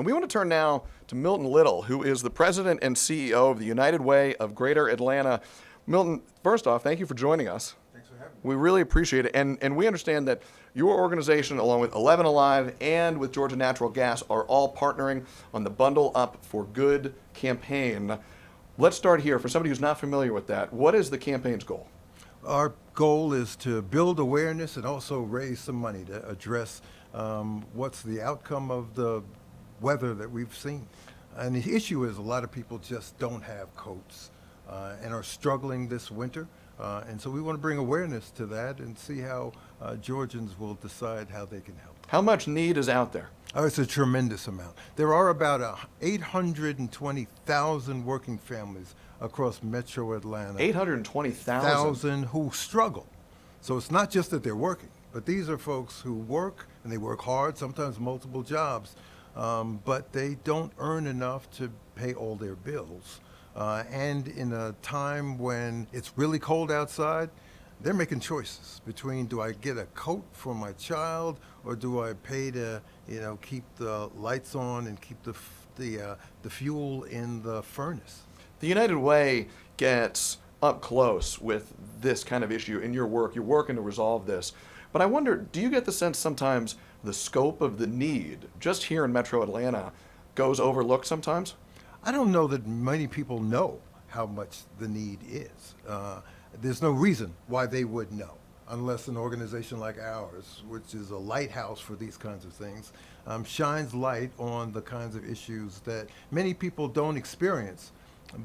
And we want to turn now to Milton Little, who is the president and CEO of the United Way of Greater Atlanta. Milton, first off, thank you for joining us. Thanks for having me. We really appreciate it. And we understand that your organization, along with 11 Alive and with Georgia Natural Gas, are all partnering on the Bundle Up for Good campaign. Let's start here. For somebody who's not familiar with that, what is the campaign's goal? Our goal is to build awareness and also raise some money to address what's the outcome of the weather that we've seen. And the issue is a lot of people just don't have coats and are struggling this winter. And so we want to bring awareness to that and see how Georgians will decide how they can help. How much need is out there? Oh, it's a tremendous amount. There are about 820,000 working families across Metro Atlanta. 820,000 who struggle. So it's not just that they're working, but these are folks who work and they work hard, sometimes multiple jobs, but they don't earn enough to pay all their bills. And in a time when it's really cold outside, they're making choices between, do I get a coat for my child or do I pay to, keep the lights on and keep the fuel in the furnace? The United Way gets up close with this kind of issue in your work. You're working to resolve this. But I wonder, do you get the sense sometimes the scope of the need just here in Metro Atlanta goes overlooked sometimes? I don't know that many people know how much the need is. There's no reason why they would know, unless an organization like ours, which is a lighthouse for these kinds of things, shines light on the kinds of issues that many people don't experience.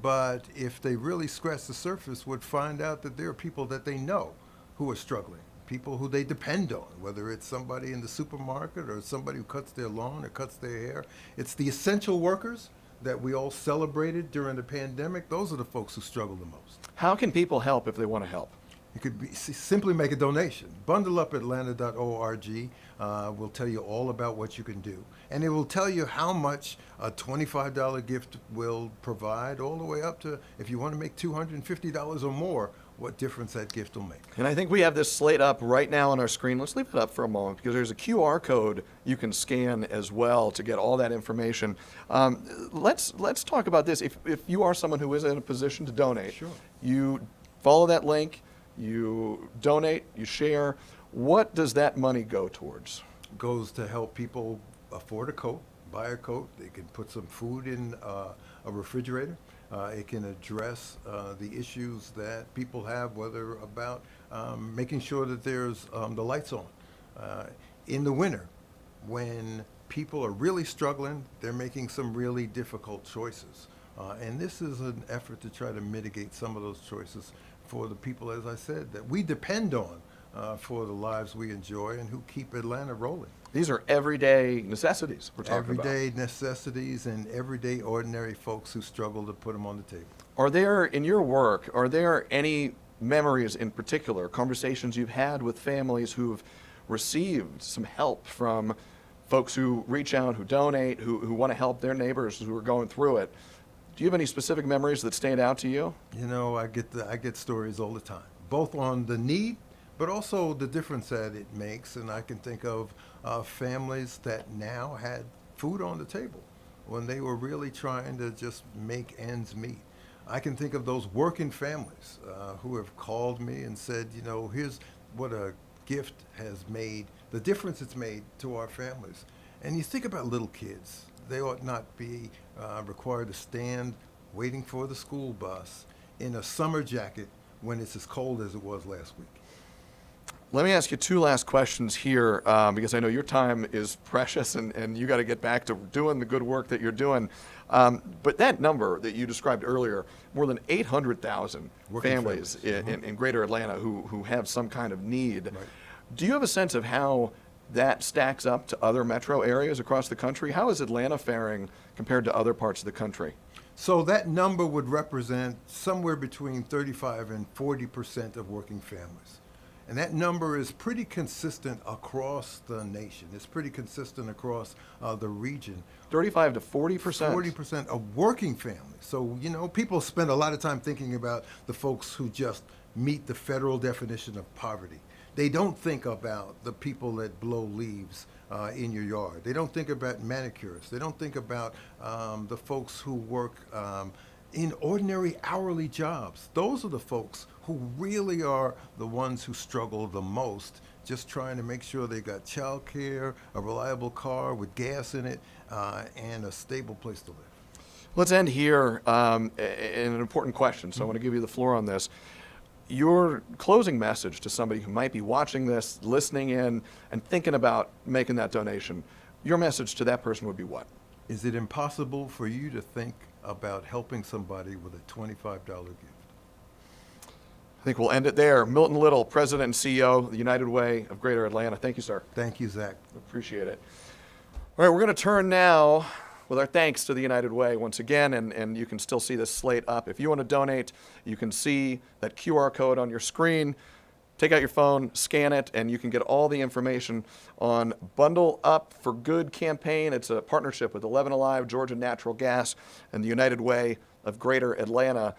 But if they really scratch the surface, would find out that there are people that they know who are struggling, people who they depend on, whether it's somebody in the supermarket or somebody who cuts their lawn or cuts their hair. It's the essential workers that we all celebrated during the pandemic. Those are the folks who struggle the most. How can people help if they want to help? You could simply make a donation. BundleUpAtlanta.org will tell you all about what you can do. And it will tell you how much a $25 gift will provide, all the way up to, if you want to make $250 or more, what difference that gift will make. And I think we have this slate up right now on our screen. Let's leave it up for a moment because there's a QR code you can scan as well to get all that information. Let's talk about this. If you are someone who is in a position to donate, Sure. You follow that link, you donate, you share. What does that money go towards? Goes to help people afford a coat, buy a coat. They can put some food in a refrigerator. It can address the issues that people have, whether about making sure that there's the lights on. In the winter, when people are really struggling, they're making some really difficult choices. And this is an effort to try to mitigate some of those choices for the people, as I said, that we depend on for the lives we enjoy and who keep Atlanta rolling. These are everyday necessities we're talking about. Everyday necessities and everyday ordinary folks who struggle to put them on the table. Are there, in your work, are there any memories in particular, conversations you've had with families who've received some help from folks who reach out, who donate, who want to help their neighbors who are going through it? Do you have any specific memories that stand out to you? I get stories all the time, both on the need, but also the difference that it makes. And I can think of families that now had food on the table when they were really trying to just make ends meet. I can think of those working families who have called me and said, here's what a gift has made, the difference it's made to our families. And you think about little kids. They ought not be required to stand waiting for the school bus in a summer jacket when it's as cold as it was last week. Let me ask you two last questions here because I know your time is precious and you got to get back to doing the good work that you're doing. But that number that you described earlier, more than 800,000 families in Greater Atlanta who have some kind of need. Right. Do you have a sense of how that stacks up to other metro areas across the country? How is Atlanta faring compared to other parts of the country? So that number would represent somewhere between 35 and 40% of working families. And that number is pretty consistent across the nation. It's pretty consistent across the region. 35 to 40%? 40% of working families. So, people spend a lot of time thinking about the folks who just meet the federal definition of poverty. They don't think about the people that blow leaves in your yard. They don't think about manicurists. They don't think about the folks who work in ordinary hourly jobs. Those are the folks who really are the ones who struggle the most, just trying to make sure they got child care, a reliable car with gas in it, and a stable place to live. Let's end here in an important question. So I want to give you the floor on this. Your closing message to somebody who might be watching this, listening in, and thinking about making that donation, your message to that person would be what? Is it impossible for you to think about helping somebody with a $25 gift? I think we'll end it there. Milton Little, President and CEO of the United Way of Greater Atlanta. Thank you, sir. Thank you, Zach. Appreciate it. All right, we're going to turn now with our thanks to the United Way once again, and you can still see this slate up. If you want to donate, you can see that QR code on your screen. Take out your phone, scan it, and you can get all the information on Bundle Up for Good campaign. It's a partnership with 11 Alive, Georgia Natural Gas, and the United Way of Greater Atlanta.